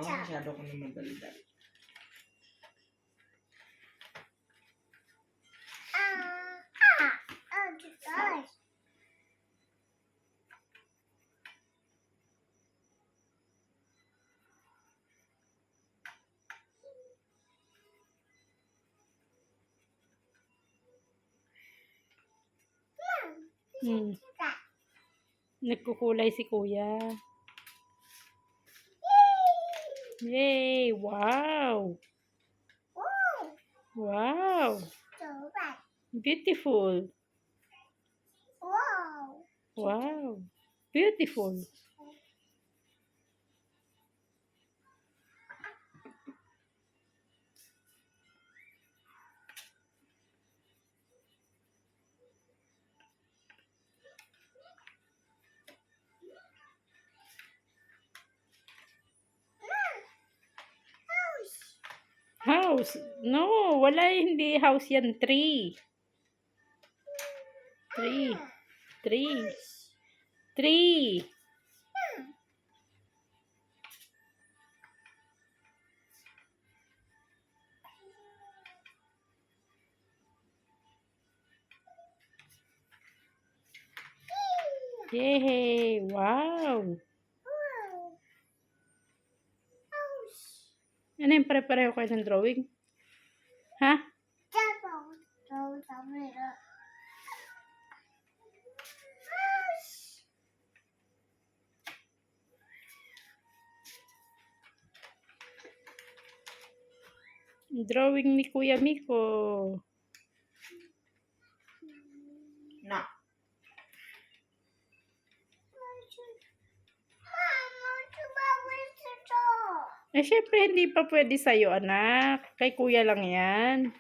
masyado ko naman dali-dali. Nagkukulay si kuya. Yay! Wow! Wow! Beautiful! Wow! Beautiful! House. No, wala, hindi house yan. Tree. Tree. Tree. Tree. Yay! Wow! Ano yung pare-pareho kayo ng drawing? Ha? Drawing ni Kuya Miko. Na. Syempre, hindi pa pwede sa'yo, anak. Kay kuya lang yan.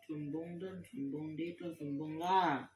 Sumbong dun, sumbong dito, sumbong lang.